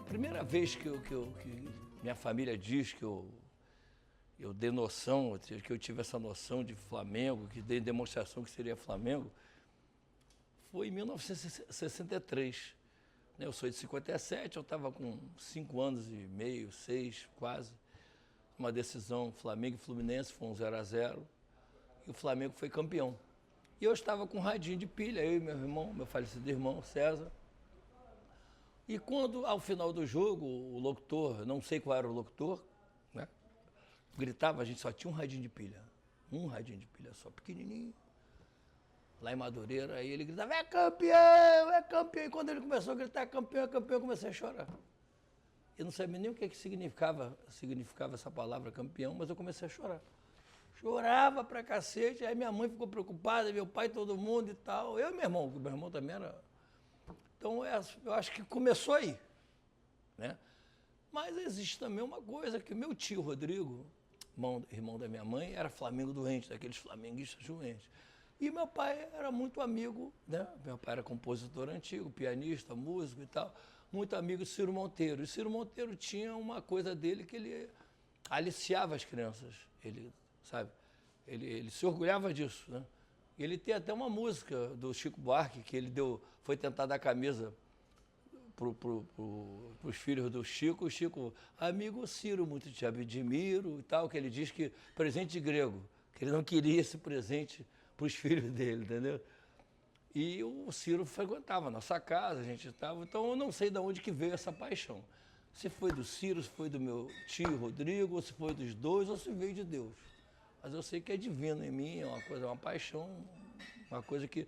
primeira vez que minha família diz que eu dei noção, que eu tive essa noção de Flamengo, que dei demonstração que seria Flamengo, foi em 1963. Eu sou de 57, eu estava com 5 anos e meio, 6 quase. Uma decisão Flamengo e Fluminense, foi um 0-0, e o Flamengo foi campeão. E eu estava com um radinho de pilha, eu e meu irmão, meu falecido irmão, César. E quando, ao final do jogo, o locutor, não sei qual era o locutor, né, gritava, a gente só tinha um radinho de pilha só, pequenininho, lá em Madureira, aí ele gritava, é campeão, é campeão. E quando ele começou a gritar, campeão, é campeão, eu comecei a chorar. Eu não sabia nem o que significava essa palavra campeão, mas eu comecei a chorar. Chorava pra cacete, aí minha mãe ficou preocupada, meu pai, todo mundo e tal. Eu e meu irmão também era... Então, eu acho que começou aí, né? Mas existe também uma coisa, que meu tio Rodrigo, irmão da minha mãe, era Flamengo doente, daqueles flamenguistas doentes. E meu pai era muito amigo, né? Meu pai era compositor antigo, pianista, músico e tal, muito amigo de Ciro Monteiro. E Ciro Monteiro tinha uma coisa dele que ele aliciava as crianças, ele, sabe? Ele se orgulhava disso, né? Ele tem até uma música do Chico Buarque, que ele foi tentar dar camisa para os filhos do Chico. O Chico, amigo Ciro, muito te admiro e tal, que ele diz que presente de grego, que ele não queria esse presente para os filhos dele, entendeu? E o Ciro frequentava a nossa casa, a gente estava, então eu não sei de onde que veio essa paixão. Se foi do Ciro, se foi do meu tio Rodrigo, ou se foi dos dois, ou se veio de Deus. Mas eu sei que é divino em mim, é uma coisa, uma paixão, uma coisa que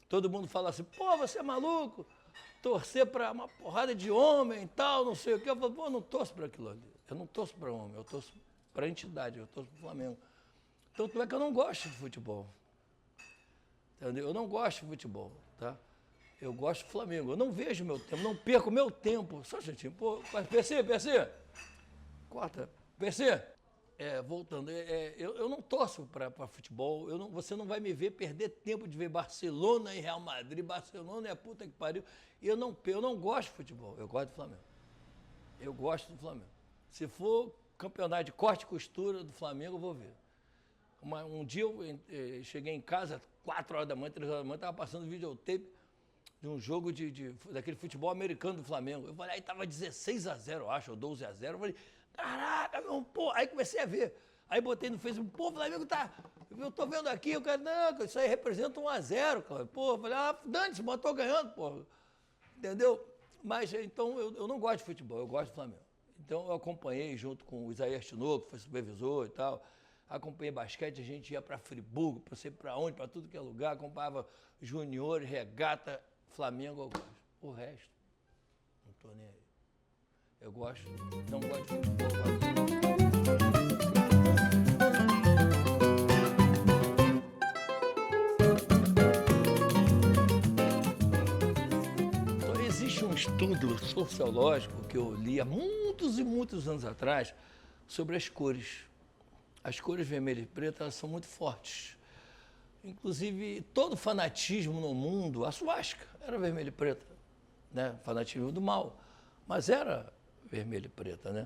todo mundo fala assim, pô, você é maluco? Torcer para uma porrada de homem e tal, não sei o quê. Eu falo, pô, eu não torço para aquilo ali. Eu não torço para homem, eu torço para a entidade, eu torço para o Flamengo. Tanto é que eu não gosto de futebol. Entendeu? Eu não gosto de futebol, tá? Eu gosto do Flamengo. Eu não vejo meu tempo, não perco meu tempo. Só um instantinho. Pô, PC, corta. PC, voltando, eu não torço para futebol, você não vai me ver perder tempo de ver Barcelona e Real Madrid, Barcelona é a puta que pariu. Eu não gosto de futebol, eu gosto do Flamengo. Eu gosto do Flamengo. Se for campeonato de corte e costura do Flamengo, eu vou ver. Um dia eu cheguei em casa, 4 horas da manhã, 3 horas da manhã, estava passando videotape de um jogo daquele futebol americano do Flamengo. Eu falei, aí estava 16-0, eu acho, ou 12-0. Eu falei, caraca, meu, pô. Aí comecei a ver. Aí botei no Facebook, pô, o Flamengo tá. Eu tô vendo aqui, eu quero, não, isso aí representa 1-0, cara. Pô, eu falei, dane-se, mas tô ganhando, pô. Entendeu? Mas então eu não gosto de futebol, eu gosto do Flamengo. Então eu acompanhei junto com o Isaías Tinoco, que foi supervisor e tal. Acompanhei basquete, a gente ia para Friburgo, para sei para onde, para tudo que é lugar, acompanhava junior, regata, Flamengo, eu gosto. O resto, não tô nem aí. Eu gosto, não gosto de futebol. Então, existe um estudo sociológico que eu li há muitos e muitos anos atrás sobre as cores. As cores vermelha e preta, elas são muito fortes. Inclusive, todo fanatismo no mundo, a suástica era vermelha e preta, né? Fanatismo do mal, mas era vermelho e preta, né?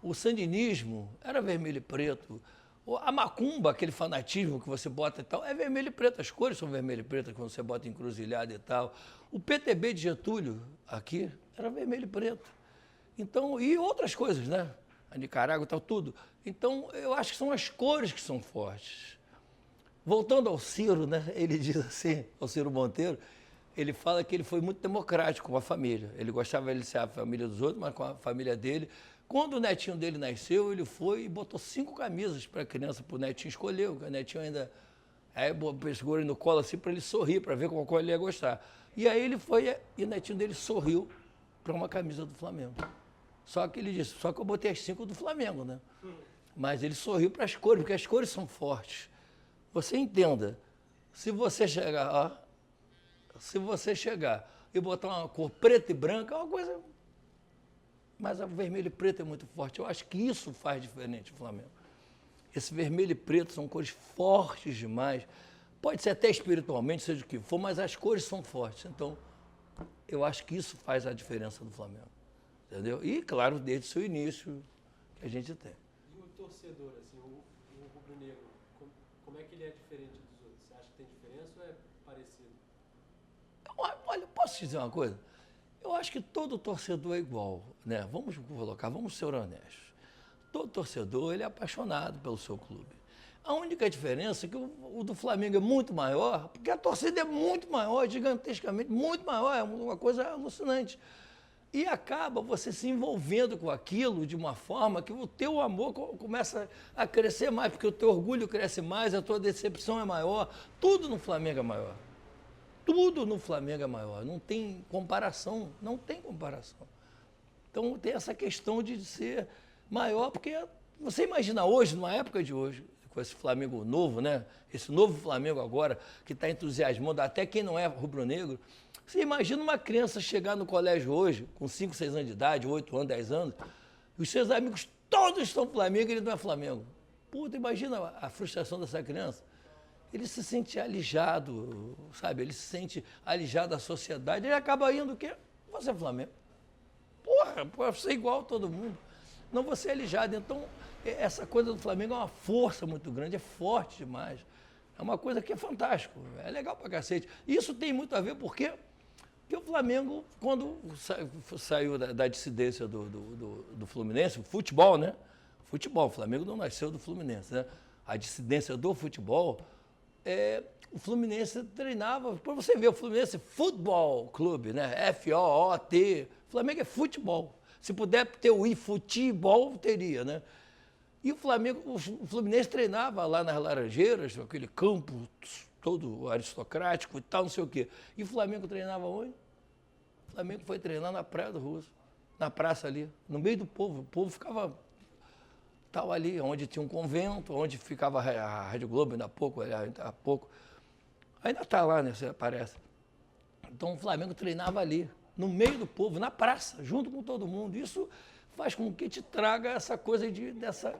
O sandinismo era vermelho e preto. A macumba, aquele fanatismo que você bota e tal, é vermelho e preto. As cores são vermelho e preta quando você bota encruzilhada e tal. O PTB de Getúlio, aqui, era vermelho e preto. Então, e outras coisas, né? A Nicarágua e tal, tudo. Então, eu acho que são as cores que são fortes. Voltando ao Ciro, né? Ele diz assim, ao Ciro Monteiro, ele fala que ele foi muito democrático com a família. Ele gostava de aliciar a família dos outros, mas com a família dele. Quando o netinho dele nasceu, ele foi e botou 5 camisas para a criança, para o netinho escolher. O netinho ainda... Aí pegou ele no colo assim para ele sorrir, para ver qual ele ia gostar. E aí ele foi e o netinho dele sorriu para uma camisa do Flamengo. Só que ele disse, só que eu botei as 5 do Flamengo, né? Mas ele sorriu para as cores, porque as cores são fortes. Você entenda, se você chegar e botar uma cor preta e branca, é uma coisa... Mas a vermelho e preto é muito forte. Eu acho que isso faz diferente o Flamengo. Esse vermelho e preto são cores fortes demais. Pode ser até espiritualmente, seja o que for, mas as cores são fortes. Então, eu acho que isso faz a diferença do Flamengo. entendeu? E, claro, desde o seu início que a gente tem. E o torcedor, assim, o rubro-negro, como é que ele é diferente dos outros? Você acha que tem diferença ou é parecido? Olha, posso te dizer uma coisa? Eu acho que todo torcedor é igual, né? Vamos ser honestos. Todo torcedor, ele é apaixonado pelo seu clube. A única diferença é que o do Flamengo é muito maior, porque a torcida é muito maior, gigantescamente muito maior, é uma coisa alucinante. E acaba você se envolvendo com aquilo de uma forma que o teu amor começa a crescer mais, porque o teu orgulho cresce mais, a tua decepção é maior, tudo no Flamengo é maior. Tudo no Flamengo é maior, não tem comparação, não tem comparação. Então tem essa questão de ser maior, porque você imagina hoje, numa época de hoje, com esse Flamengo novo, né? Esse novo Flamengo agora, que está entusiasmando até quem não é rubro-negro. Você imagina uma criança chegar no colégio hoje, com 5, 6 anos de idade, 8 anos, 10 anos, os seus amigos todos estão Flamengo e ele não é Flamengo. Puta, imagina a frustração dessa criança. Ele se sente alijado, sabe? Ele se sente alijado da sociedade. Ele acaba indo o quê? Você é Flamengo. Porra, você é igual a todo mundo. Não, você é alijado. Então, essa coisa do Flamengo é uma força muito grande, é forte demais. É uma coisa que é fantástico, é legal pra cacete. Isso tem muito a ver porque o Flamengo, quando saiu da dissidência do Fluminense, futebol, né? Futebol, o Flamengo não nasceu do Fluminense, né? A dissidência do futebol, o Fluminense treinava, para você ver, o Fluminense Futebol Clube, né? F-O-O-T, o Flamengo é futebol. Se puder ter o futebol, teria, né? E o Fluminense treinava lá nas Laranjeiras, aquele campo todo aristocrático e tal, não sei o quê. E o Flamengo treinava onde? O Flamengo foi treinar na Praia do Russo, na praça ali, no meio do povo. O povo ficava ali, onde tinha um convento, onde ficava a Rádio Globo, ainda há pouco. Ainda está lá, né? Você aparece. Então o Flamengo treinava ali, no meio do povo, na praça, junto com todo mundo. Isso faz com que te traga essa coisa dessa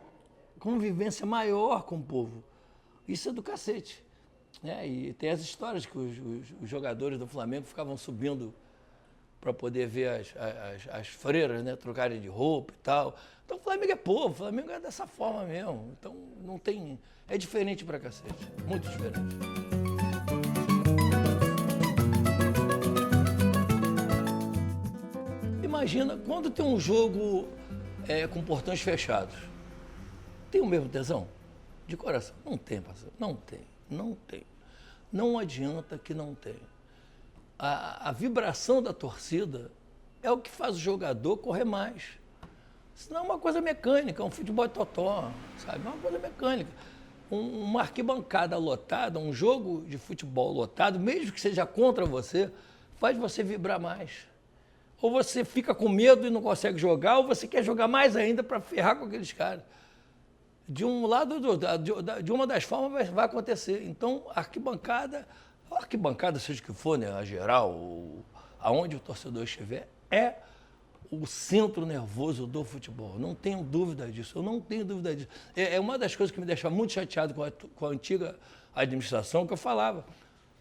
convivência maior com o povo. Isso é do cacete. Né? E tem as histórias que os jogadores do Flamengo ficavam subindo para poder ver as freiras, né? Trocarem de roupa e tal. Então o Flamengo é povo, o Flamengo é dessa forma mesmo. Então não tem. É diferente pra cacete. Muito diferente. Imagina, quando tem um jogo com portões fechados, tem o mesmo tesão? De coração? Não tem, parceiro. Não tem. Não tem. Não adianta que não tem. A vibração da torcida é o que faz o jogador correr mais. Senão é uma coisa mecânica, um futebol totó, sabe? É uma coisa mecânica. Uma arquibancada lotada, um jogo de futebol lotado, mesmo que seja contra você, faz você vibrar mais. Ou você fica com medo e não consegue jogar, ou você quer jogar mais ainda para ferrar com aqueles caras. De um lado, de uma das formas vai acontecer. Então, a arquibancada, seja o que for, né, a geral, aonde o torcedor estiver, é o centro nervoso do futebol. Não tenho dúvida disso, eu não tenho dúvida disso. É uma das coisas que me deixava muito chateado com a antiga administração, que eu falava.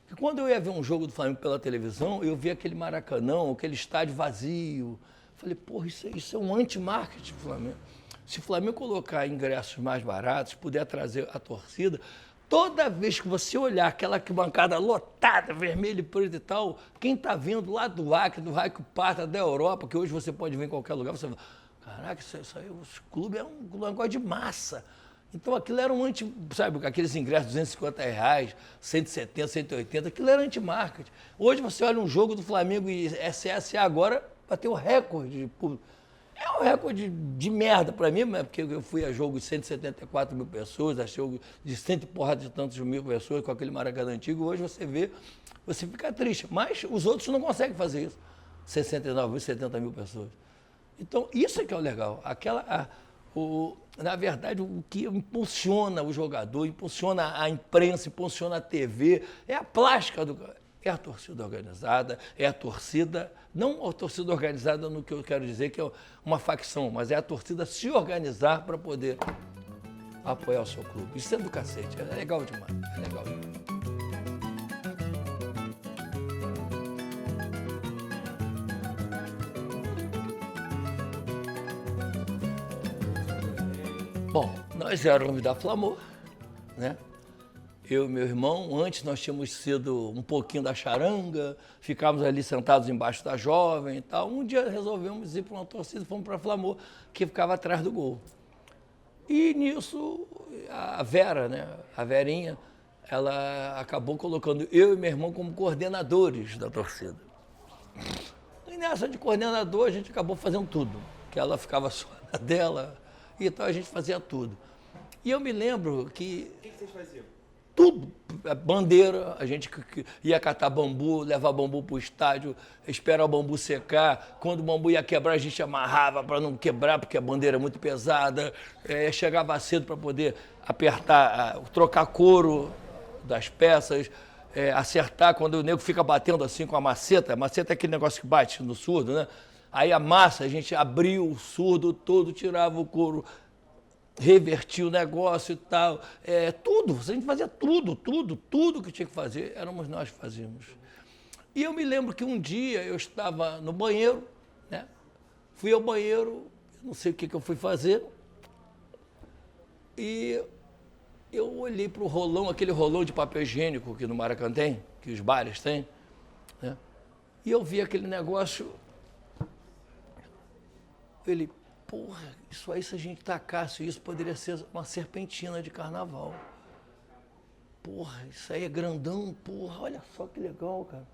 Que quando eu ia ver um jogo do Flamengo pela televisão, eu via aquele Maracanã, aquele estádio vazio. Falei, porra, isso é um anti-marketing do Flamengo. Se o Flamengo colocar ingressos mais baratos, puder trazer a torcida, toda vez que você olhar aquela arquibancada lotada, vermelho e preto e tal, quem está vindo lá do Acre, do Raio Parta, da Europa, que hoje você pode ver em qualquer lugar, você fala, caraca, isso aí, o clube é um negócio de massa. Então aquilo era um sabe, aqueles ingressos de R$250, 170, 180, aquilo era anti-marketing. Hoje você olha um jogo do Flamengo e SSA agora bateu o recorde de público. É um recorde de merda para mim, porque eu fui a jogo de 174 mil pessoas, a jogo de cento e porrada de tantos mil pessoas com aquele Maracanã antigo. Hoje você vê, você fica triste. Mas os outros não conseguem fazer isso. 69 mil, 70 mil pessoas. Então, isso é que é o legal. Na verdade, o que impulsiona o jogador, impulsiona a imprensa, impulsiona a TV, é a plástica do... É a torcida organizada, é a torcida, não a torcida organizada no que eu quero dizer que é uma facção, mas é a torcida se organizar para poder apoiar o seu clube. Isso é do cacete, é legal demais, é legal demais. Bom, nós éramos da Flamor, né? Eu e meu irmão, antes nós tínhamos sido um pouquinho da charanga, ficávamos ali sentados embaixo da Jovem e tal. Um dia resolvemos ir para uma torcida, fomos para a Flamor, que ficava atrás do gol. E nisso, a Vera, né, a Verinha, ela acabou colocando eu e meu irmão como coordenadores da torcida. E nessa de coordenador, a gente acabou fazendo tudo, que ela ficava só na dela, e então a gente fazia tudo. E eu me lembro que... O que vocês faziam? Tudo, bandeira, a gente ia catar bambu, levar bambu para o estádio, esperar o bambu secar. Quando o bambu ia quebrar, a gente amarrava para não quebrar, porque a bandeira é muito pesada. Chegava cedo para poder apertar, trocar couro das peças, acertar. Quando o nego fica batendo assim com a maceta é aquele negócio que bate no surdo, né? Aí a massa, a gente abria o surdo todo, tirava o couro, revertia o negócio e tal, tudo, a gente fazia tudo que tinha que fazer, éramos nós que fazíamos. E eu me lembro que um dia eu estava no banheiro, né? Fui ao banheiro, não sei o que eu fui fazer, e eu olhei para o rolão, aquele rolão de papel higiênico que no Maracanã tem, que os bares têm, né? E eu vi aquele negócio, ele... Porra, isso aí, se a gente tacasse isso, poderia ser uma serpentina de carnaval. Porra, isso aí é grandão, porra, olha só que legal, cara.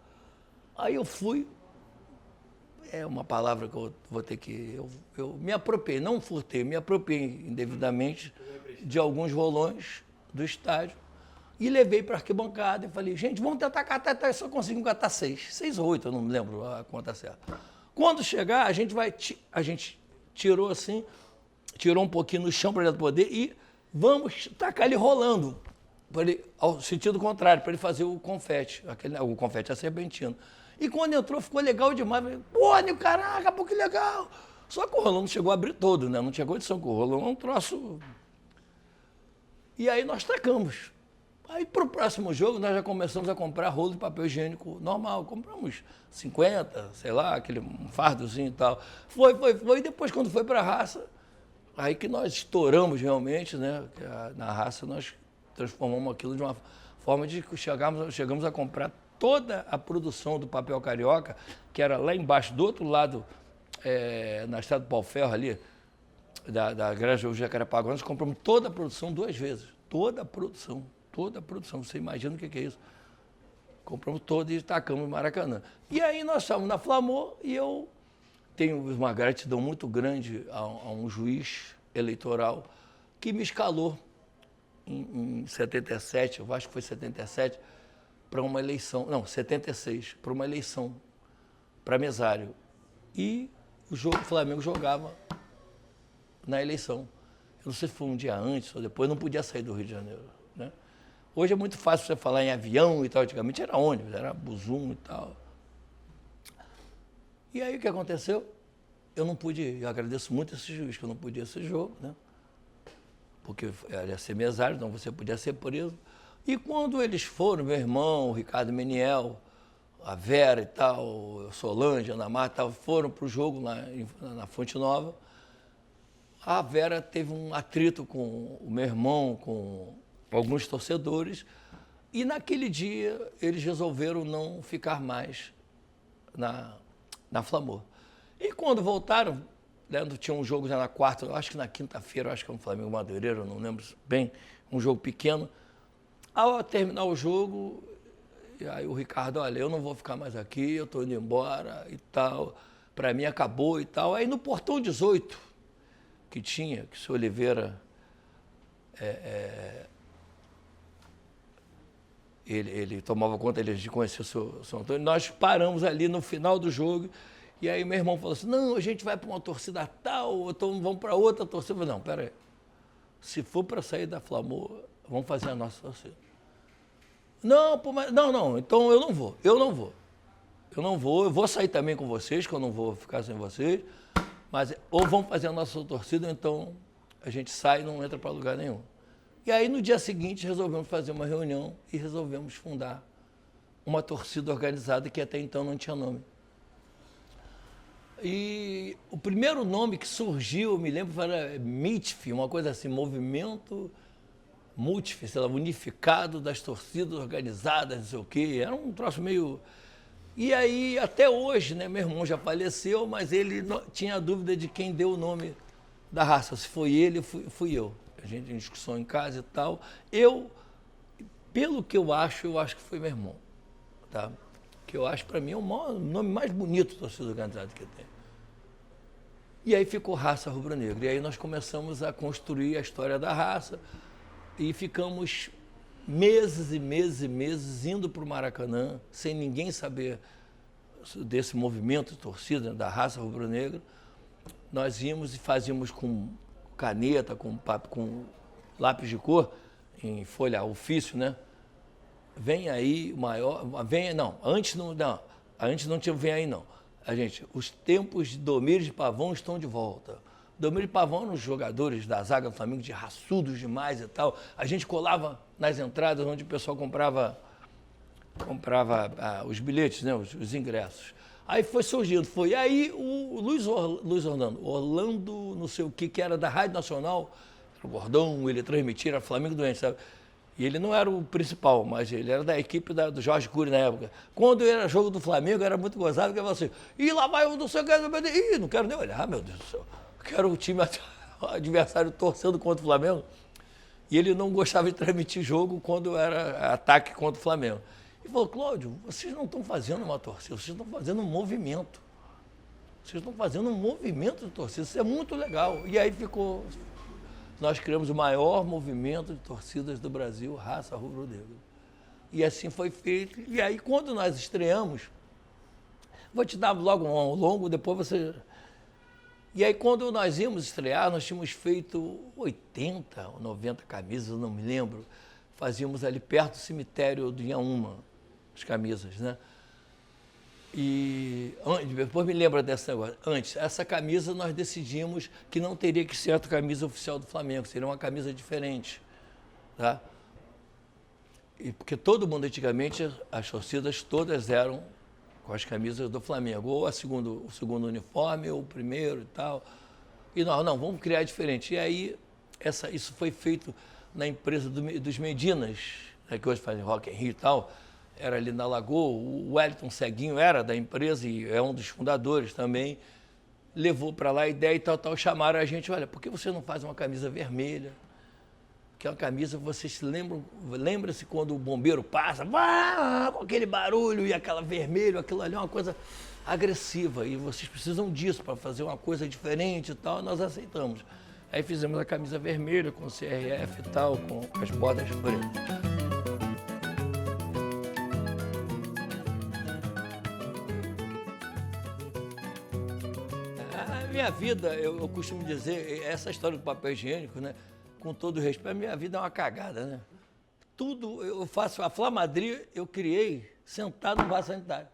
Aí eu fui, é uma palavra que eu vou ter que... Eu me apropriei, não furtei, me apropriei indevidamente de alguns rolões do estádio e levei para a arquibancada e falei, gente, vamos tentar catar, só conseguimos catar 6 ou 8, eu não me lembro a conta certa. Quando chegar, a gente tirou assim, tirou um pouquinho no chão para ele poder e vamos tacar ele rolando, ao sentido contrário, para ele fazer o confete, o confete, a serpentina. E quando entrou, ficou legal demais. Pô, caraca, pô, que legal. Só que o rolão não chegou a abrir todo, né? Não tinha condição, com o rolão é um troço. E aí nós tacamos. Aí para o próximo jogo nós já começamos a comprar rolo de papel higiênico normal. Compramos 50, sei lá, aquele fardozinho e tal. Foi. E depois, quando foi para a raça, aí que nós estouramos realmente, né? Na raça nós transformamos aquilo de uma forma de que chegamos a comprar toda a produção do papel carioca, que era lá embaixo, do outro lado, na estrada do Pau-Ferro ali, da Granja do Jacarepaguá, nós compramos toda a produção 2 vezes. Toda a produção. Você imagina o que é isso? Compramos toda e tacamos no Maracanã. E aí nós estávamos na Flamor e eu tenho uma gratidão muito grande a um juiz eleitoral que me escalou em 77, eu acho que foi 77, para uma eleição, não, 76, para uma eleição para mesário. E o Flamengo jogava na eleição. Eu não sei se foi um dia antes ou depois, não podia sair do Rio de Janeiro, né? Hoje é muito fácil você falar em avião e tal, antigamente era ônibus, era busum e tal. E aí o que aconteceu? Eu não pude, eu agradeço muito esse juiz, que eu não podia esse jogo, né? Porque ia ser mesário, então você podia ser preso. E quando eles foram, meu irmão, o Ricardo Meniel, a Vera e tal, Solange, Ana Marta, foram para o jogo lá na Fonte Nova, a Vera teve um atrito com o meu irmão, com alguns torcedores, e naquele dia eles resolveram não ficar mais na Flamor. E quando voltaram, né, tinha um jogo já na quarta, eu acho que na quinta-feira, acho que é um Flamengo Madeireiro, eu não lembro bem, um jogo pequeno. Ao terminar o jogo, e aí o Ricardo, olha, eu não vou ficar mais aqui, eu estou indo embora e tal, para mim acabou e tal. Aí no portão 18, que tinha, que o senhor Oliveira... Ele tomava conta, ele conhecia o São Antônio, nós paramos ali no final do jogo, e aí meu irmão falou assim, não, a gente vai para uma torcida tal, ou então vamos para outra torcida. Eu falei, não, pera aí, se for para sair da Flamor, vamos fazer a nossa torcida. Não, pô, mas, não, então eu vou sair também com vocês, que eu não vou ficar sem vocês, mas ou vamos fazer a nossa torcida, ou então a gente sai e não entra para lugar nenhum. E aí, no dia seguinte, resolvemos fazer uma reunião e resolvemos fundar uma torcida organizada que até então não tinha nome. E o primeiro nome que surgiu, eu me lembro, era MITF, uma coisa assim, Movimento MUTF, sei lá, Unificado das Torcidas Organizadas, não sei o quê. Era um troço meio... E aí, até hoje, né, meu irmão já faleceu, mas ele tinha dúvida de quem deu o nome da raça, se foi ele, fui eu. A gente em discussão em casa e tal. Pelo que eu acho que foi meu irmão, tá? Que eu acho, para mim, é o nome mais bonito da torcida organizada que tem. E aí ficou Raça Rubro-Negra. E aí nós começamos a construir a história da raça e ficamos meses e meses e meses indo para o Maracanã, sem ninguém saber desse movimento de torcida da Raça Rubro-Negra. Nós íamos e fazíamos com caneta, com lápis de cor, em folha ofício, né? Vem aí o maior... Antes não tinha vem aí, não. Os tempos de Domingos de Pavão estão de volta. Domingos de Pavão eram os jogadores da zaga do Flamengo, de raçudos demais e tal. A gente colava nas entradas onde o pessoal comprava os bilhetes, né, os ingressos. Aí foi surgindo, aí o Luiz Orlando, não sei o que era da Rádio Nacional, era o Gordão, ele transmitia, era Flamengo doente, sabe? E ele não era o principal, mas ele era da equipe do Jorge Cury na época. Quando era jogo do Flamengo, era muito gozado, que era assim, e lá vai o não sei o que, não quero nem olhar, meu Deus do céu. Quero o time adversário torcendo contra o Flamengo. E ele não gostava de transmitir jogo quando era ataque contra o Flamengo. E falou, Cláudio, vocês não estão fazendo uma torcida, vocês estão fazendo um movimento. Vocês estão fazendo um movimento de torcida, isso é muito legal. E aí nós criamos o maior movimento de torcidas do Brasil, Raça Rubro-Negra. E assim foi feito. E aí, quando nós estreamos, vou te dar logo um longo, depois você... E aí, quando nós íamos estrear, nós tínhamos feito 80 ou 90 camisas, eu não me lembro. Fazíamos ali perto do cemitério do Inhaúma, as camisas, né? E depois me lembra dessa negócio. Antes, essa camisa nós decidimos que não teria que ser a camisa oficial do Flamengo, seria uma camisa diferente, tá? E porque todo mundo antigamente, as torcidas todas eram com as camisas do Flamengo, ou o segundo uniforme, ou o primeiro e tal. E nós, não, vamos criar diferente. E aí, isso foi feito na empresa dos Medinas, né, que hoje fazem Rock in Rio e tal, era ali na Lagoa, o Wellington Ceguinho era da empresa e é um dos fundadores também, levou para lá a ideia e tal, chamaram a gente, olha, por que você não faz uma camisa vermelha? Que é uma camisa, vocês se lembra-se quando o bombeiro passa, com aquele barulho e aquela vermelho, aquilo ali é uma coisa agressiva e vocês precisam disso para fazer uma coisa diferente e tal, nós aceitamos. Aí fizemos a camisa vermelha com CRF e tal, com as botas pretas. Minha vida, eu costumo dizer, essa história do papel higiênico, né? Com todo o respeito, a minha vida é uma cagada, né? Tudo eu faço, a Flamadri eu criei sentado no vaso sanitário.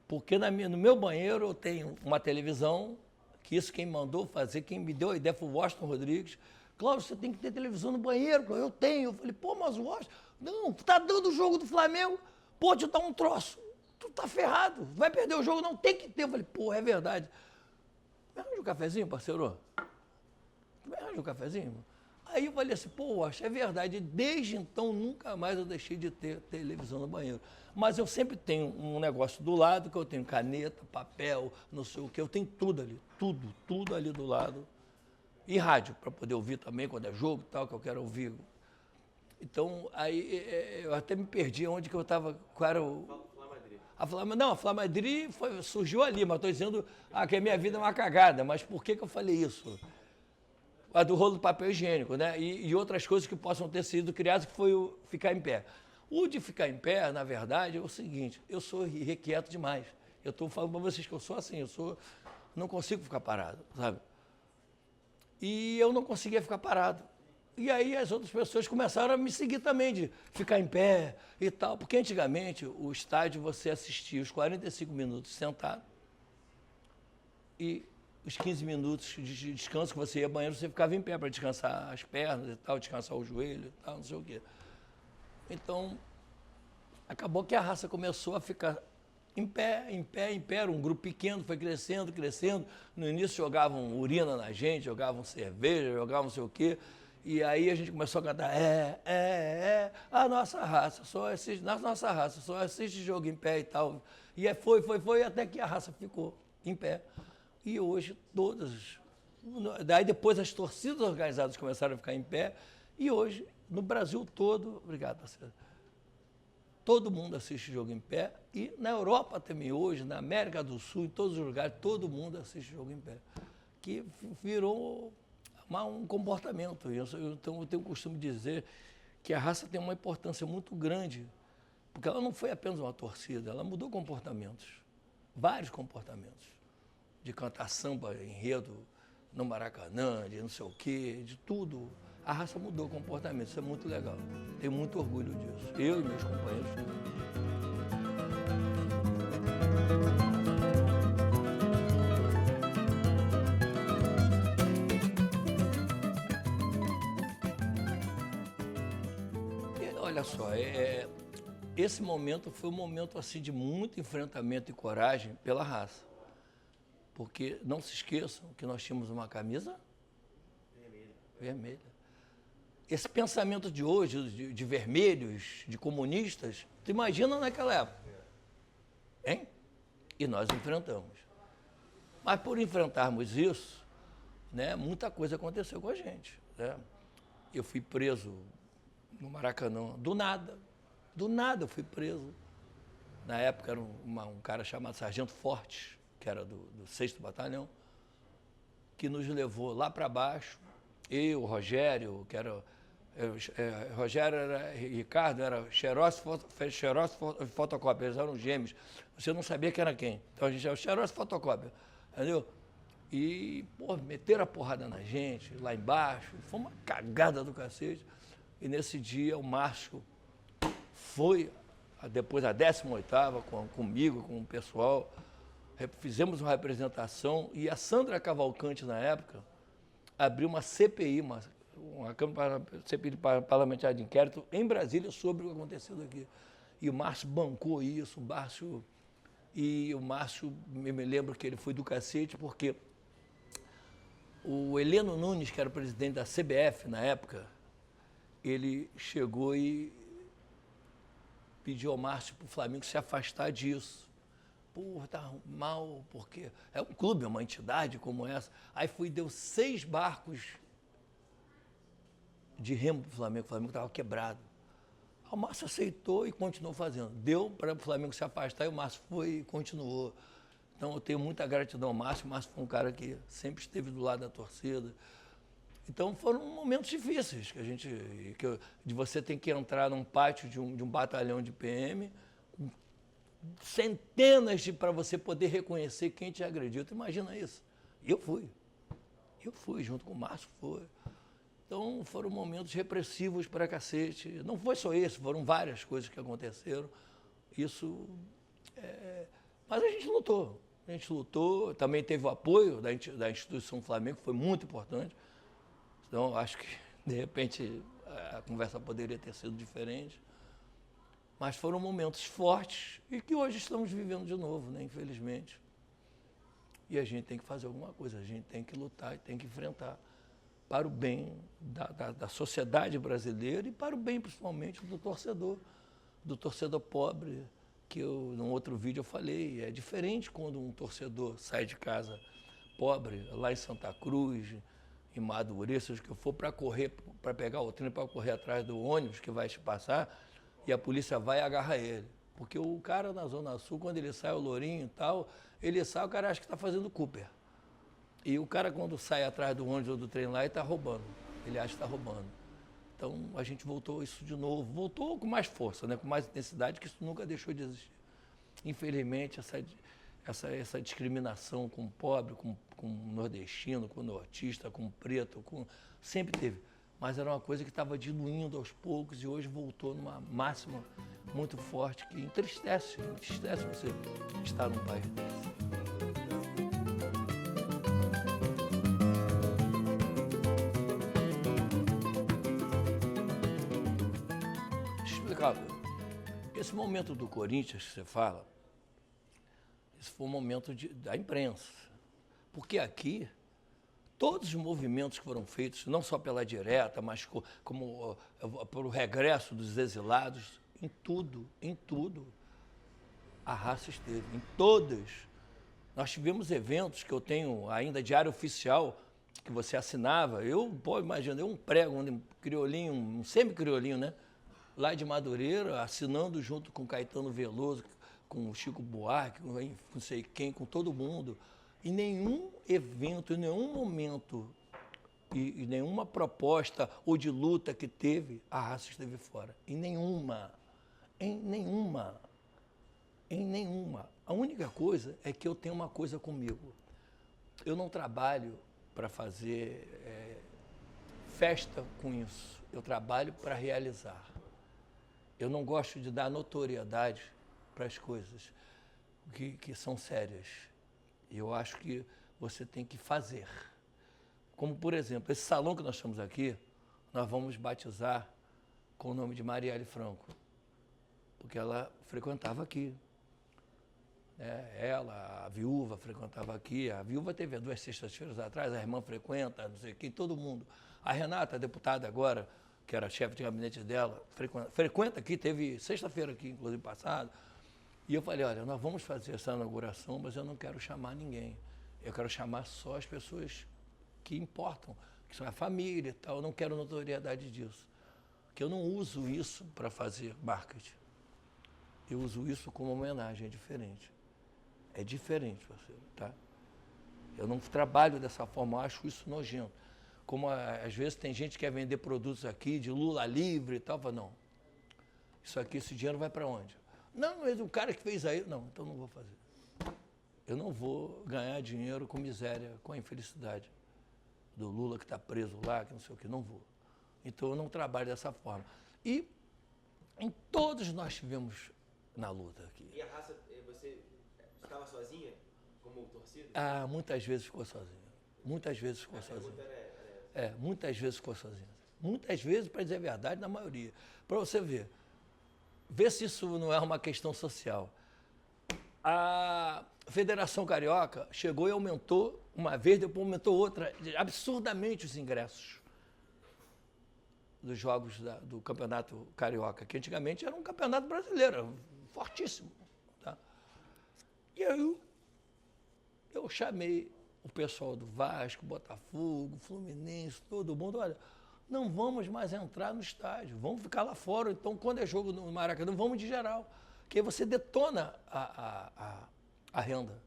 Porque no meu banheiro eu tenho uma televisão, que isso quem mandou fazer, quem me deu a ideia foi o Washington Rodrigues. Cláudio, você tem que ter televisão no banheiro, eu tenho. Eu falei, pô, mas o Washington, não, tá dando o jogo do Flamengo, pô, te dá um troço, tu tá ferrado, vai perder o jogo, não tem que ter. Eu falei, pô, é verdade. Me arranja um cafezinho, parceiro? Me arranja um cafezinho? Aí eu falei assim, pô, acho é verdade. Desde então, nunca mais eu deixei de ter televisão no banheiro. Mas eu sempre tenho um negócio do lado, que eu tenho caneta, papel, não sei o quê. Eu tenho tudo ali, tudo ali do lado. E rádio, para poder ouvir também quando é jogo e tal, que eu quero ouvir. Então, aí eu até me perdi onde que eu estava, qual era o... A Flamadri surgiu ali, mas estou dizendo que a minha vida é uma cagada. Mas por que eu falei isso? A do rolo do papel higiênico, né? E outras coisas que possam ter sido criadas, que foi o ficar em pé. O de ficar em pé, na verdade, é o seguinte, eu sou irrequieto demais. Eu estou falando para vocês que eu sou assim, não consigo ficar parado, sabe? E eu não conseguia ficar parado. E aí as outras pessoas começaram a me seguir também, de ficar em pé e tal. Porque antigamente o estádio você assistia os 45 minutos sentado e os 15 minutos de descanso que você ia ao banheiro, você ficava em pé para descansar as pernas e tal, descansar o joelho e tal, não sei o quê. Então, acabou que a raça começou a ficar Em pé, em pé, em pé. Era um grupo pequeno, foi crescendo, crescendo. No início jogavam urina na gente, jogavam cerveja, jogavam não sei o quê. E aí a gente começou a cantar, a nossa raça, só assiste, nossa raça, só assiste jogo em pé e tal. E foi, até que a raça ficou em pé. E hoje todas, daí depois as torcidas organizadas começaram a ficar em pé, e hoje, no Brasil todo, obrigado, parceiro, todo mundo assiste jogo em pé, e na Europa também hoje, na América do Sul, em todos os lugares, todo mundo assiste jogo em pé. Que virou um comportamento. Então eu tenho o costume de dizer que a raça tem uma importância muito grande, porque ela não foi apenas uma torcida, ela mudou comportamentos, vários comportamentos, de cantar samba, enredo no Maracanã, de não sei o quê, de tudo. A raça mudou comportamento, isso é muito legal. Tenho muito orgulho disso, eu e meus companheiros. Olha só, esse momento foi um momento assim, de muito enfrentamento e coragem pela raça. Porque não se esqueçam que nós tínhamos uma camisa vermelha. Esse pensamento de hoje, de vermelhos, de comunistas, tu imagina naquela época. Hein? E nós enfrentamos. Mas por enfrentarmos isso, né, muita coisa aconteceu com a gente. Né? Eu fui preso no Maracanã, do nada eu fui preso. Na época era um cara chamado Sargento Fortes, que era do 6º Batalhão, que nos levou lá para baixo, eu, o Rogério, que era... Rogério era Ricardo, era Xerox e Fotocópia, eles eram gêmeos. Você não sabia quem era quem. Então a gente era o Xerox e Fotocópia, entendeu? E, pô, meteram a porrada na gente, lá embaixo, foi uma cagada do cacete. E nesse dia o Márcio foi, depois a 18ª, comigo, com o pessoal, fizemos uma representação e a Sandra Cavalcante, na época, abriu uma CPI, uma CPI parlamentar de inquérito em Brasília sobre o que aconteceu aqui. E o Márcio bancou isso, o Márcio, me lembro que ele foi do cacete, porque o Heleno Nunes, que era o presidente da CBF na época, ele chegou e pediu ao Márcio para o Flamengo se afastar disso. Pô, tá mal, porque é um clube, é uma entidade como essa. Aí deu 6 barcos de remo para o Flamengo estava quebrado. O Márcio aceitou e continuou fazendo. Deu para o Flamengo se afastar e o Márcio foi e continuou. Então eu tenho muita gratidão ao Márcio. O Márcio foi um cara que sempre esteve do lado da torcida. Então foram momentos difíceis de você ter que entrar num pátio de um batalhão de PM, com centenas para você poder reconhecer quem te agrediu. Tu imagina isso? Eu fui junto com o Márcio, foi. Então foram momentos repressivos para cacete. Não foi só isso, foram várias coisas que aconteceram. Isso, mas a gente lutou, também teve o apoio da instituição Flamengo, que foi muito importante. Então, acho que, de repente, a conversa poderia ter sido diferente. Mas foram momentos fortes e que hoje estamos vivendo de novo, né, infelizmente. E a gente tem que fazer alguma coisa, a gente tem que lutar e tem que enfrentar para o bem da sociedade brasileira e para o bem, principalmente, do torcedor pobre, que num outro vídeo eu falei. É diferente quando um torcedor sai de casa pobre, lá em Santa Cruz, em Madureira, seja o que for, para pegar o trem, para correr atrás do ônibus que vai te passar, e a polícia vai e agarra ele. Porque o cara na Zona Sul, quando ele sai, o lourinho e tal, ele sai, o cara acha que está fazendo Cooper. E o cara, quando sai atrás do ônibus ou do trem lá, ele está roubando. Ele acha que está roubando. Então, a gente voltou isso de novo. Voltou com mais força, né? Com mais intensidade, que isso nunca deixou de existir. Infelizmente, essa discriminação com o pobre, com o nordestino, com o nortista, com o preto, sempre teve. Mas era uma coisa que estava diluindo aos poucos e hoje voltou numa máxima muito forte que entristece você estar num país desse. Esse momento do Corinthians que você fala, Isso foi um momento da imprensa. Porque aqui, todos os movimentos que foram feitos, não só pela direta, mas como pelo regresso dos exilados, em tudo, a raça esteve, em todas. Nós tivemos eventos que eu tenho ainda diário oficial, que você assinava. Eu, pô, imagina, eu um prego, um criolinho, um semi-criolinho, né? Lá de Madureira, assinando junto com Caetano Veloso, com Chico Buarque, com não sei quem, com todo mundo. Em nenhum evento, em nenhum momento, e nenhuma proposta ou de luta que teve, a raça esteve fora. Em nenhuma. Em nenhuma. Em nenhuma. A única coisa é que eu tenho uma coisa comigo. Eu não trabalho para fazer festa com isso. Eu trabalho para realizar. Eu não gosto de dar notoriedade para as coisas que são sérias. Eu acho que você tem que fazer. Como, por exemplo, esse salão que nós estamos aqui, nós vamos batizar com o nome de Marielle Franco, porque ela frequentava aqui. Ela, a viúva, frequentava aqui. A viúva teve 2 sextas-feiras atrás, a irmã frequenta, não sei quem, todo mundo. A Renata, a deputada agora, que era chefe de gabinete dela, frequenta aqui, teve sexta-feira aqui, inclusive, passado. E eu falei, olha, nós vamos fazer essa inauguração, mas eu não quero chamar ninguém. Eu quero chamar só as pessoas que importam, que são a família e tal. Eu não quero notoriedade disso. Porque eu não uso isso para fazer marketing. Eu uso isso como homenagem, é diferente. É diferente, parceiro, tá? Eu não trabalho dessa forma, eu acho isso nojento. Como às vezes tem gente que quer vender produtos aqui de Lula livre e tal, fala, não, isso aqui, esse dinheiro vai para onde? Não, mas o cara que fez aí, não, então não vou fazer. Eu não vou ganhar dinheiro com miséria, com a infelicidade do Lula que está preso lá, que não sei o que, não vou. Então eu não trabalho dessa forma. E em todos nós tivemos na luta aqui. E a raça, você ficava sozinha como torcida? Ah, muitas vezes ficou sozinha. Muitas vezes ficou sozinha. Muitas vezes ficou sozinha. Muitas vezes, para dizer a verdade, na maioria. Para você ver. Vê se isso não é uma questão social. A Federação Carioca chegou e aumentou uma vez, depois aumentou outra, absurdamente os ingressos dos jogos do Campeonato Carioca, que antigamente era um campeonato brasileiro, era fortíssimo. Tá? E aí eu chamei o pessoal do Vasco, Botafogo, Fluminense, todo mundo, olha, não vamos mais entrar no estádio, vamos ficar lá fora. Então, quando é jogo no Maracanã, vamos de geral, que aí você detona a renda.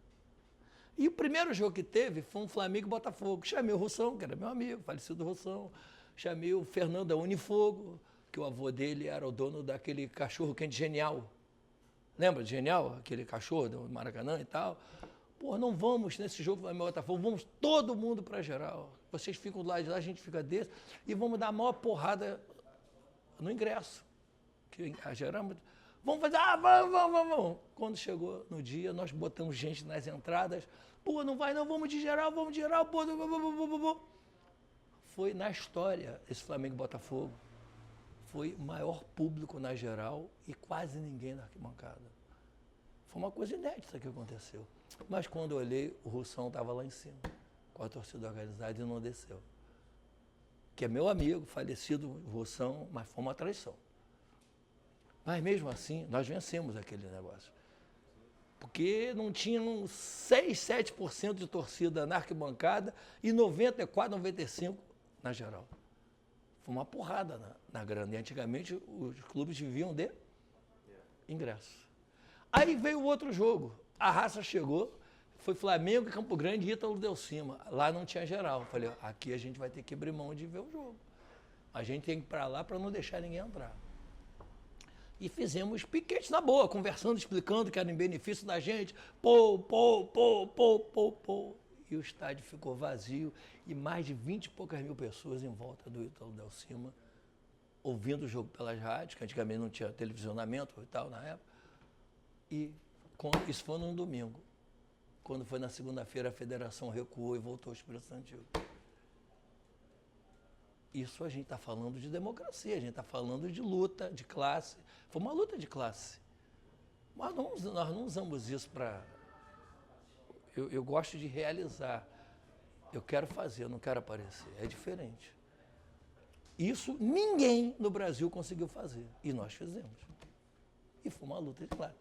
E o primeiro jogo que teve foi um Flamengo e Botafogo. Chamei o Russão, que era meu amigo, falecido Russão. Chamei o Fernando da Unifogo, que o avô dele era o dono daquele cachorro quente Genial. Lembra de Genial? Aquele cachorro do Maracanã e tal. Pô, não vamos nesse jogo Flamengo e Botafogo, vamos todo mundo para geral. Vocês ficam do lado de lá, a gente fica desse, e vamos dar a maior porrada no ingresso. Que a geral, vamos fazer, vamos. Quando chegou no dia, nós botamos gente nas entradas. Pô, não vai não, vamos de geral, pô. Foi na história esse Flamengo e Botafogo. Foi o maior público na geral e quase ninguém na arquibancada. Foi uma coisa inédita que aconteceu. Mas quando eu olhei, o Russão estava lá em cima, com a torcida organizada, e não desceu. Que é meu amigo, falecido Russão, mas foi uma traição. Mas mesmo assim, nós vencemos aquele negócio. Porque não tinham 6, 7% de torcida na arquibancada e 94, 95% na geral. Foi uma porrada na grana. E antigamente os clubes viviam de ingressos. Aí veio o outro jogo. A raça chegou, foi Flamengo, Campo Grande e Ítalo Del Cima. Lá não tinha geral. Falei, aqui a gente vai ter que abrir mão de ver o jogo. A gente tem que ir para lá para não deixar ninguém entrar. E fizemos piquetes na boa, conversando, explicando que era em benefício da gente. Pô. E o estádio ficou vazio e mais de 20 e poucas mil pessoas em volta do Ítalo Del Cima, ouvindo o jogo pelas rádios, que antigamente não tinha televisionamento e tal na época. E isso foi num domingo. Quando foi na segunda-feira, a federação recuou e voltou ao Espírito Antigo. Isso a gente está falando de democracia, a gente está falando de luta, de classe. Foi uma luta de classe. Mas nós não usamos isso para eu gosto de realizar. Eu quero fazer, eu não quero aparecer. É diferente. Isso ninguém no Brasil conseguiu fazer. E nós fizemos. E foi uma luta, claro.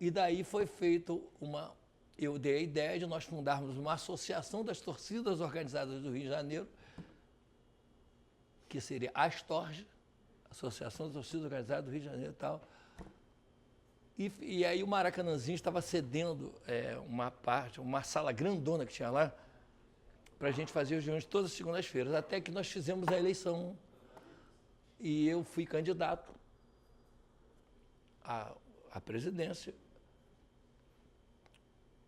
E daí foi feito uma... Eu dei a ideia de nós fundarmos uma associação das torcidas organizadas do Rio de Janeiro, que seria a Astorge, Associação das Torcidas Organizadas do Rio de Janeiro e tal. E aí o Maracanãzinho estava cedendo uma parte, uma sala grandona que tinha lá, para a gente fazer reuniões todas as segundas-feiras, até que nós fizemos a eleição. E eu fui candidato à presidência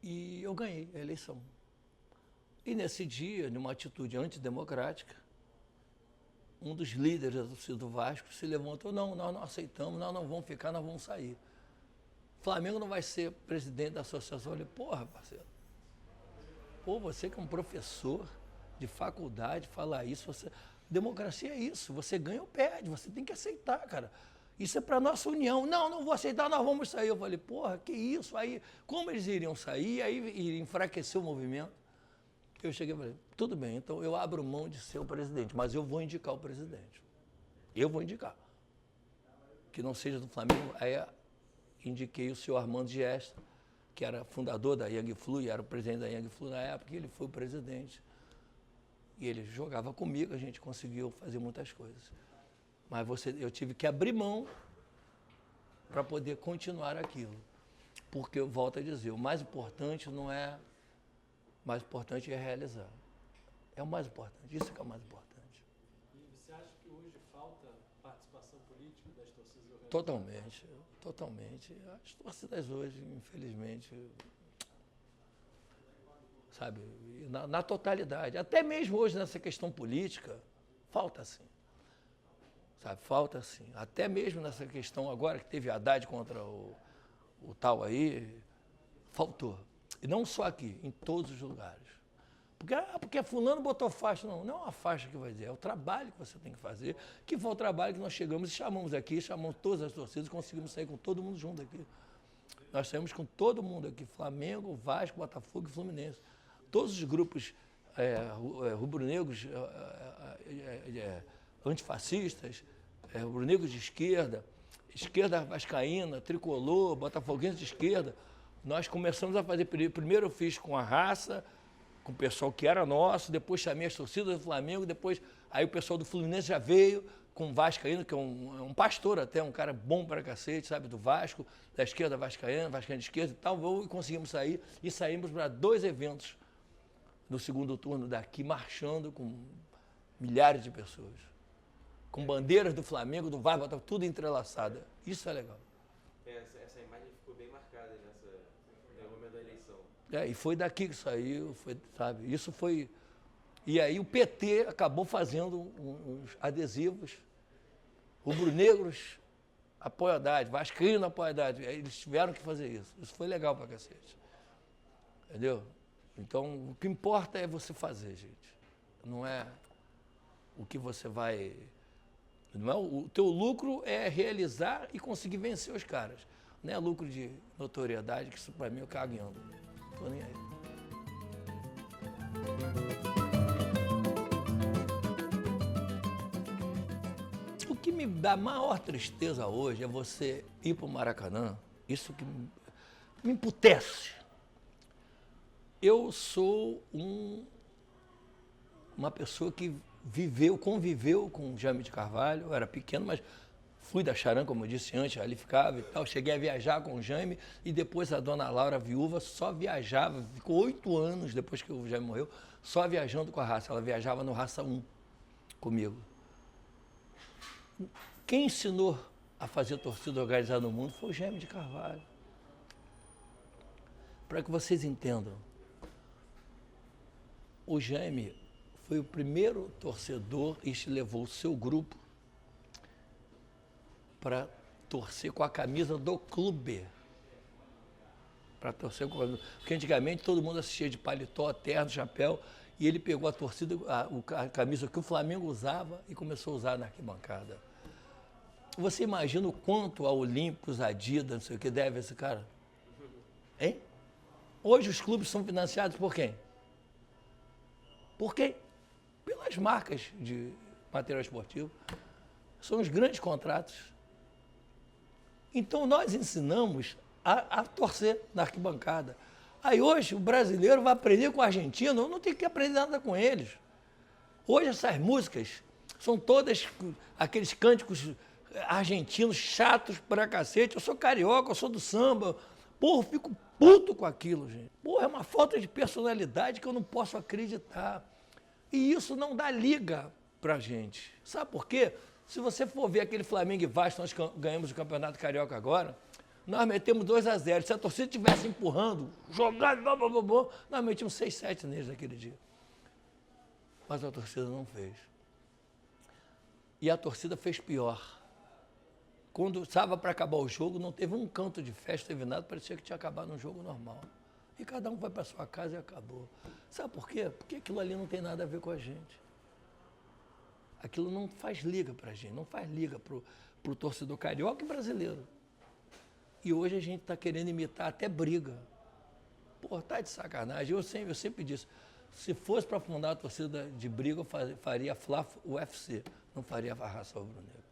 e eu ganhei a eleição. E nesse dia, numa atitude antidemocrática, um dos líderes da torcida do Vasco se levantou: não, nós não aceitamos, nós não vamos ficar, nós vamos sair. O Flamengo não vai ser presidente da associação. Eu falei: porra, parceiro, pô, você que é um professor de faculdade, falar isso, democracia é isso, você ganha ou perde, você tem que aceitar, cara. Isso é para nossa união. Não, não vou aceitar, nós vamos sair. Eu falei: porra, que isso? Aí, como eles iriam sair, aí iria enfraquecer o movimento. Eu cheguei e falei: tudo bem, então eu abro mão de ser o presidente, mas eu vou indicar o presidente. Eu vou indicar. Que não seja do Flamengo. Aí indiquei o senhor Armando Giesta, que era fundador da Young Flu e era o presidente da Young Flu na época, e ele foi o presidente. E ele jogava comigo, a gente conseguiu fazer muitas coisas. Mas eu tive que abrir mão para poder continuar aquilo. Porque, eu volto a dizer, o mais importante não é... O mais importante é realizar. É o mais importante, isso que é o mais importante. E você acha que hoje falta participação política das torcidas organizadas? Totalmente, totalmente. As torcidas hoje, infelizmente, sabe, na totalidade, até mesmo hoje nessa questão política, falta sim. Sabe, falta sim. Até mesmo nessa questão agora que teve Haddad contra o tal aí, faltou. E não só aqui, em todos os lugares. Porque fulano botou faixa. Não, não é uma faixa que vai dizer, é o trabalho que você tem que fazer, que foi o trabalho que nós chegamos e chamamos aqui, chamamos todas as torcidas, conseguimos sair com todo mundo junto aqui. Nós saímos com todo mundo aqui, Flamengo, Vasco, Botafogo e Fluminense. Todos os grupos rubro-negros, antifascistas, rubro-negros de esquerda, esquerda vascaína, tricolor, botafoguense de esquerda. Nós começamos a fazer, primeiro eu fiz com a raça, com o pessoal que era nosso, depois chamei as torcidas do Flamengo, depois aí o pessoal do Fluminense já veio com o Vascaíno, que é um pastor até, um cara bom pra cacete, sabe, do Vasco, da esquerda vascaína de esquerda e tal, e conseguimos sair, e saímos para 2 eventos no segundo turno daqui, marchando com milhares de pessoas, com bandeiras do Flamengo, do Vasco, tudo entrelaçada. Isso é legal. Essa imagem ficou bem marcada no momento da eleição. E foi daqui que saiu, sabe? Isso foi... E aí o PT acabou fazendo uns adesivos, rubro-negros apoia Haddad, vascaíno apoia Haddad. Eles tiveram que fazer isso. Isso foi legal pra cacete. Entendeu? Então, o que importa é você fazer, gente. Não é o que você vai... Não é o teu lucro é realizar e conseguir vencer os caras. Não é lucro de notoriedade, que isso pra mim eu cago em ando. Não tô nem aí. O que me dá maior tristeza hoje é você ir para o Maracanã, isso que me emputece. Eu sou uma pessoa que conviveu com o Jaime de Carvalho, eu era pequeno, mas fui da Charan, como eu disse antes, ali ficava e tal, cheguei a viajar com o Jaime e depois a dona Laura, viúva, só viajava, ficou 8 anos depois que o Jaime morreu, só viajando com a raça, ela viajava no Raça 1 comigo. Quem ensinou a fazer torcida organizada no mundo foi o Jaime de Carvalho. Para que vocês entendam, o Jaime foi o primeiro torcedor e levou o seu grupo para torcer com a camisa do clube. Para torcer com a camisa. Porque antigamente todo mundo assistia de paletó, terno, chapéu, e ele pegou a torcida, a camisa que o Flamengo usava e começou a usar na arquibancada. Você imagina o quanto a Olímpicos, Adidas, não sei o que, deve esse cara? Hein? Hoje os clubes são financiados por quem? Por quem? Pelas marcas de material esportivo. São os grandes contratos. Então nós ensinamos a torcer na arquibancada. Aí hoje o brasileiro vai aprender com o argentino, não tem que aprender nada com eles. Hoje essas músicas são todas aqueles cânticos argentinos chatos pra cacete. Eu sou carioca, eu sou do samba. Porra, eu fico puto com aquilo, gente. Porra, é uma falta de personalidade que eu não posso acreditar. E isso não dá liga pra gente. Sabe por quê? Se você for ver aquele Flamengo e Vasco, nós ganhamos o Campeonato Carioca agora, nós metemos 2-0. Se a torcida estivesse empurrando, jogando, nós metíamos 6-7 neles naquele dia. Mas a torcida não fez. E a torcida fez pior. Quando estava para acabar o jogo, não teve um canto de festa, teve nada, parecia que tinha acabado um jogo normal. E cada um foi para sua casa e acabou. Sabe por quê? Porque aquilo ali não tem nada a ver com a gente. Aquilo não faz liga para a gente, não faz liga para o torcedor carioca e brasileiro. E hoje a gente está querendo imitar até briga. Pô, tá de sacanagem. Eu sempre disse, se fosse para fundar a torcida de briga, eu faria Fla UFC, não faria a raça rubro-negra.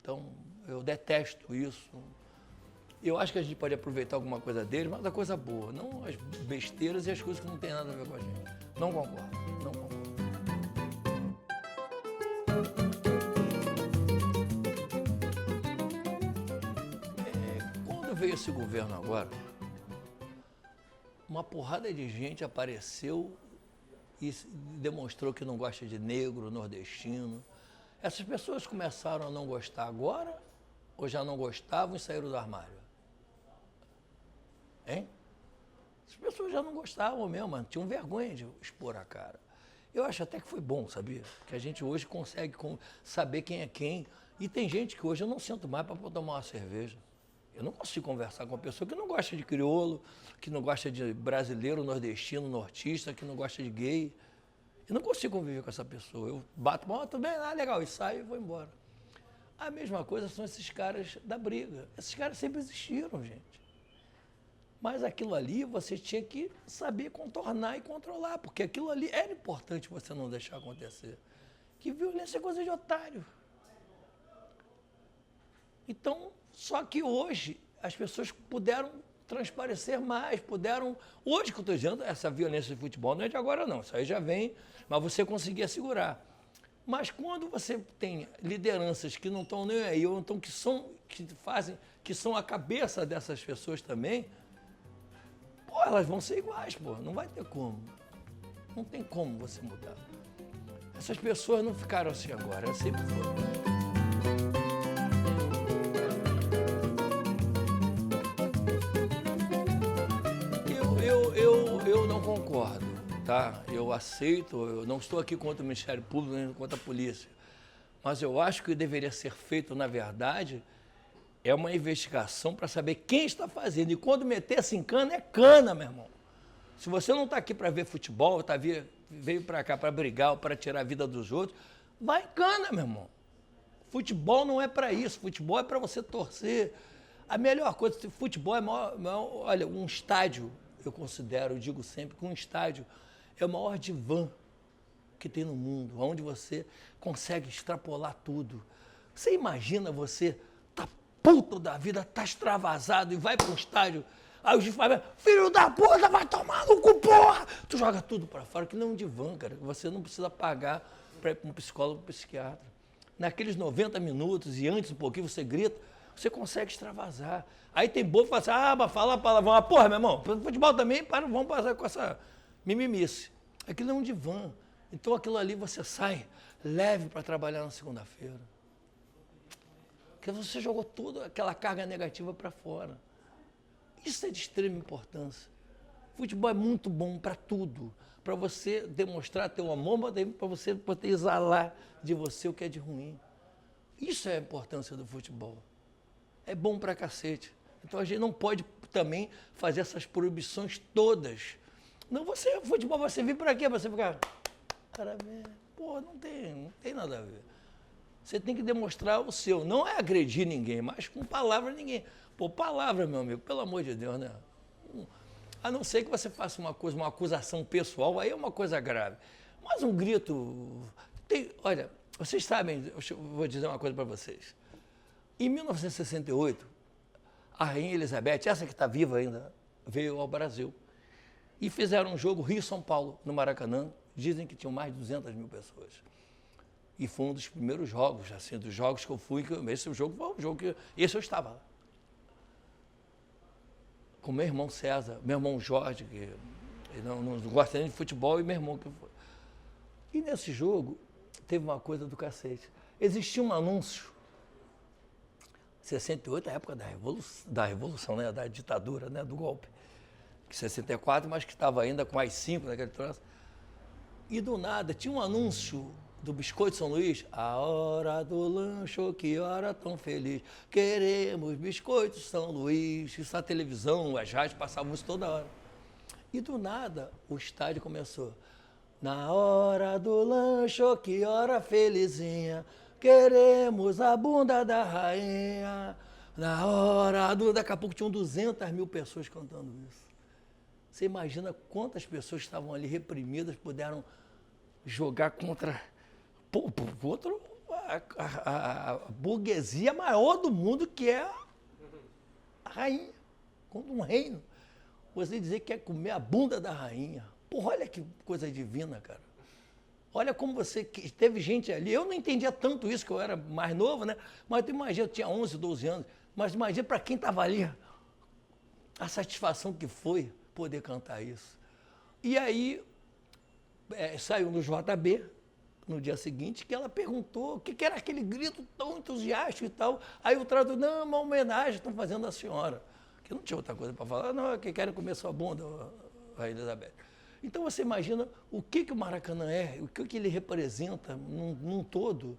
Então, eu detesto isso. Eu acho que a gente pode aproveitar alguma coisa deles, mas da coisa boa, não as besteiras e as coisas que não tem nada a ver com a gente. Não concordo, não concordo. Quando veio esse governo agora, uma porrada de gente apareceu e demonstrou que não gosta de negro, nordestino. Essas pessoas começaram a não gostar agora ou já não gostavam e saíram do armário? Hein? As pessoas já não gostavam mesmo, tinham vergonha de expor a cara. Eu acho até que foi bom, sabia? Que a gente hoje consegue saber quem é quem. E tem gente que hoje eu não sento mais para tomar uma cerveja. Eu não consigo conversar com uma pessoa que não gosta de crioulo, que não gosta de brasileiro, nordestino, nortista, que não gosta de gay. Eu não consigo conviver com essa pessoa. Eu bato, tudo bem, legal, e saio e vou embora. A mesma coisa são esses caras da briga. Esses caras sempre existiram, gente. Mas aquilo ali você tinha que saber contornar e controlar, porque aquilo ali era importante você não deixar acontecer. Que violência é coisa de otário. Então, só que hoje as pessoas puderam transparecer mais, puderam... Hoje que eu estou dizendo, essa violência de futebol não é de agora não, isso aí já vem, mas você conseguia segurar. Mas quando você tem lideranças que não estão nem aí, ou então que são a cabeça dessas pessoas também, pô, elas vão ser iguais, pô, não vai ter como. Não tem como você mudar. Essas pessoas não ficaram assim agora, elas sempre foram. Eu não concordo, tá? Eu aceito, eu não estou aqui contra o Ministério Público, nem contra a polícia. Mas eu acho que deveria ser feito, na verdade, é uma investigação para saber quem está fazendo. E quando meter-se em cana, é cana, meu irmão. Se você não está aqui para ver futebol, veio para cá para brigar ou para tirar a vida dos outros, vai em cana, meu irmão. Futebol não é para isso, futebol é para você torcer. A melhor coisa, futebol é olha, um estádio, eu considero, eu digo sempre que um estádio é o maior divã que tem no mundo, onde você consegue extrapolar tudo. Você imagina você tá puto da vida, tá extravasado e vai para um estádio, aí o juiz fala, filho da puta, vai tomar no cu, porra! Tu joga tudo para fora, que não é um divã, cara, você não precisa pagar para ir para um psicólogo, um psiquiatra. Naqueles 90 minutos e antes um pouquinho você grita, você consegue extravasar. Aí tem bobo que fala assim, mas fala palavrão. Ah, porra, meu irmão, futebol também, vamos passar com essa mimimice. Aquilo é um divã. Então aquilo ali você sai leve para trabalhar na segunda-feira. Porque você jogou toda aquela carga negativa para fora. Isso é de extrema importância. Futebol é muito bom para tudo. Para você demonstrar teu amor, mas para você poder exalar de você o que é de ruim. Isso é a importância do futebol. É bom pra cacete. Então a gente não pode também fazer essas proibições todas. Não, futebol, você vir pra quê? Você ficar, cara, pô, não tem nada a ver. Você tem que demonstrar o seu. Não é agredir ninguém, mas com palavra ninguém. Pô, palavra, meu amigo, pelo amor de Deus, né? A não ser que você faça uma acusação pessoal, aí é uma coisa grave. Mas um grito... olha, vocês sabem, eu vou dizer uma coisa para vocês. Em 1968, a Rainha Elizabeth, essa que está viva ainda, veio ao Brasil. E fizeram um jogo Rio-São Paulo, no Maracanã. Dizem que tinham mais de 200 mil pessoas. E foi um dos primeiros jogos, assim, dos jogos que eu fui. Esse jogo foi um jogo que... Esse eu estava lá. Com meu irmão César, meu irmão Jorge, que ele não gosta nem de futebol, e meu irmão que foi. E nesse jogo, teve uma coisa do cacete. Existia um anúncio, 68, a época da Revolução, né, da ditadura, né, do golpe. 64, mas que estava ainda com as 5 naquele troço. E do nada, tinha um anúncio do Biscoito São Luís. A hora do lanche, que hora tão feliz. Queremos biscoitos São Luís. Isso na televisão, as rádios passavam isso toda hora. E do nada, o estádio começou. Na hora do lanche, que hora felizinha. Queremos a bunda da rainha. Na hora do... Daqui a pouco tinham 200 mil pessoas cantando isso. Você imagina quantas pessoas estavam ali reprimidas, puderam jogar contra a burguesia maior do mundo, que é a rainha, contra um reino. Você dizer que quer comer a bunda da rainha. Porra, olha que coisa divina, cara. Olha como você... Teve gente ali, eu não entendia tanto isso, que eu era mais novo, né? Mas tu imagina, eu tinha 11, 12 anos, mas imagina para quem estava ali, a satisfação que foi poder cantar isso. E aí, saiu no JB, no dia seguinte, que ela perguntou o que era aquele grito tão entusiástico e tal. Aí o tradutor, não, uma homenagem estão fazendo à senhora. Que não tinha outra coisa para falar, não, é que querem comer sua bunda, a Elizabeth. Então você imagina o que o Maracanã é, o que ele representa num todo,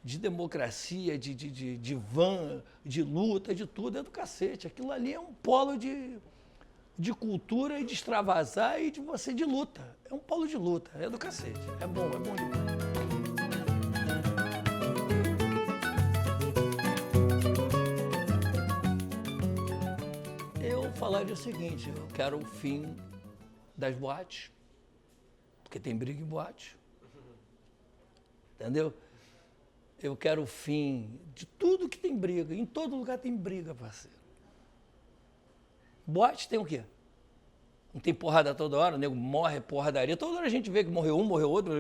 de democracia, de van, de luta, de tudo, é do cacete. Aquilo ali é um polo de cultura e de extravasar e de luta. É um polo de luta, é do cacete. É bom demais. Eu falaria o seguinte, eu quero o fim das boates, porque tem briga em boate. Entendeu? Eu quero o fim de tudo que tem briga. Em todo lugar tem briga, parceiro. Boate tem o quê? Não tem porrada toda hora, o nego morre, porradaria. Toda hora a gente vê que morreu um, morreu outro.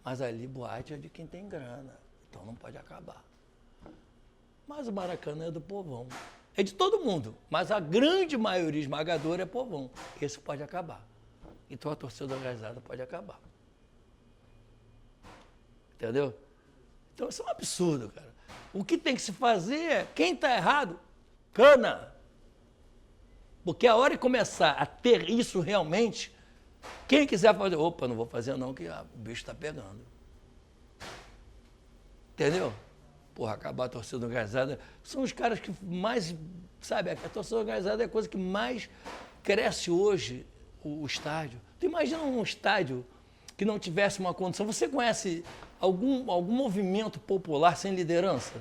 Mas ali, boate é de quem tem grana. Então não pode acabar. Mas o Maracanã é do povão. É de todo mundo. Mas a grande maioria esmagadora é povão. Esse pode acabar. Então a torcida organizada pode acabar. Entendeu? Então isso é um absurdo, cara. O que tem que se fazer é, quem está errado, cana. Porque a hora que começar a ter isso realmente, quem quiser fazer, opa, não vou fazer não, que o bicho está pegando. Entendeu? Porra, acabar a torcida organizada, são os caras que mais, sabe, a torcida organizada é a coisa que mais cresce hoje, o estádio. Tu imagina um estádio que não tivesse uma condição, você conhece algum movimento popular sem liderança?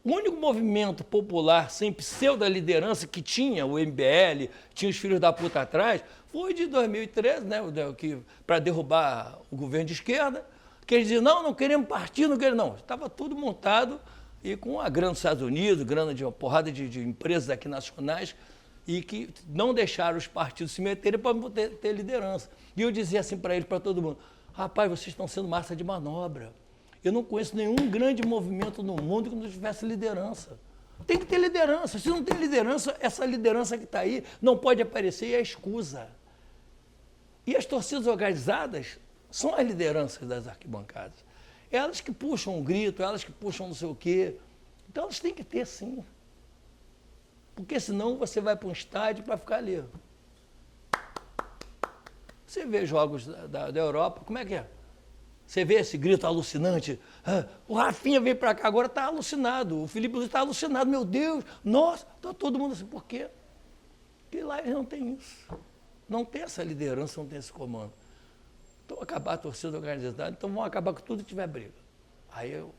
O único movimento popular sem pseudo-liderança que tinha, o MBL, tinha os filhos da puta atrás, foi de 2013, né, para derrubar o governo de esquerda, que eles diziam, não queremos partido, não queremos, não. Estava tudo montado e com a grana dos Estados Unidos, grana de uma porrada de empresas aqui nacionais, e que não deixaram os partidos se meterem para ter liderança. E eu dizia assim para eles, para todo mundo, rapaz, vocês estão sendo massa de manobra. Eu não conheço nenhum grande movimento no mundo que não tivesse liderança. Tem que ter liderança. Se não tem liderança, essa liderança que está aí não pode aparecer e é escusa. E as torcidas organizadas são as lideranças das arquibancadas. Elas que puxam um grito, elas que puxam não sei o quê. Então elas têm que ter, sim. Porque senão você vai para um estádio para ficar ali. Você vê jogos da Europa, como é que é? Você vê esse grito alucinante. O Rafinha veio para cá agora, está alucinado. O Felipe Luiz está alucinado. Meu Deus, nossa, está todo mundo assim. Por quê? Porque lá eles não tem isso. Não tem essa liderança, não tem esse comando. Então, acabar a torcida organizada, então vão acabar com tudo que tiver briga. Aí eu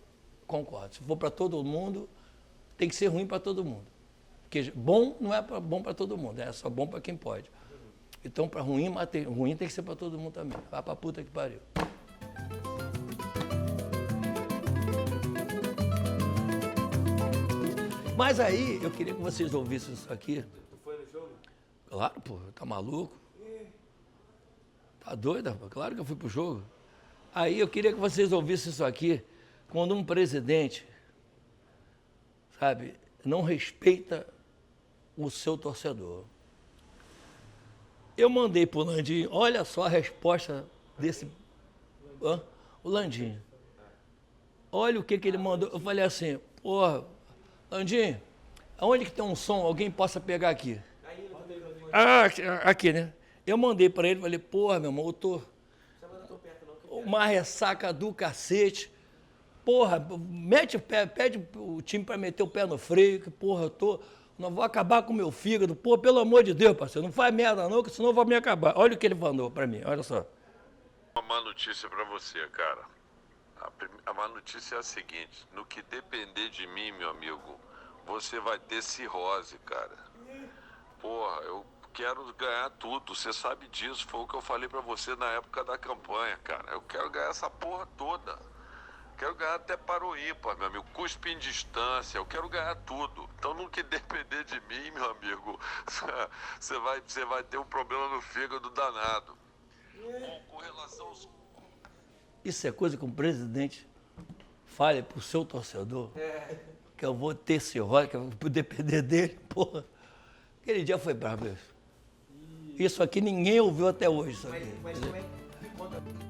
concordo. Se for para todo mundo, tem que ser ruim para todo mundo. porque bom não é bom para todo mundo, é só bom para quem pode. Então, para ruim, ruim tem que ser para todo mundo também. Vai pra puta que pariu. Mas aí, eu queria que vocês ouvissem isso aqui. Tu foi no jogo? Claro, pô, tá maluco? Tá doido, rapaz? Claro que eu fui pro jogo. Aí eu queria que vocês ouvissem isso aqui, quando um presidente, sabe, não respeita o seu torcedor. Eu mandei pro Landim, olha só a resposta desse... Hã? O Landim. Olha o que ele mandou. Eu falei assim, porra, Landim, aonde que tem um som, alguém possa pegar aqui? Aqui, né? Eu mandei para ele, falei, porra, meu irmão, eu tô... uma ressaca do cacete. Porra, mete o pé, pede o time para meter o pé no freio, que porra, eu tô... Não vou acabar com o meu fígado. Pô, pelo amor de Deus, parceiro, não faz merda não, que senão eu vou me acabar. Olha o que ele mandou para mim, olha só. Uma má notícia para você, cara. A má notícia é a seguinte, no que depender de mim, meu amigo, você vai ter cirrose, cara. Porra, eu quero ganhar tudo, você sabe disso, foi o que eu falei pra você na época da campanha, cara. Eu quero ganhar essa porra toda. Quero ganhar até para o ímpar, meu amigo. Cuspe em distância, eu quero ganhar tudo. Então, no que depender de mim, meu amigo, você vai ter um problema no fígado danado. Com relação aos... Isso é coisa que um presidente fale pro seu torcedor, que eu vou ter cirrose, que eu vou depender dele, porra. Aquele dia foi brabo isso. Isso aqui ninguém ouviu até hoje, isso aqui. Mas como é que...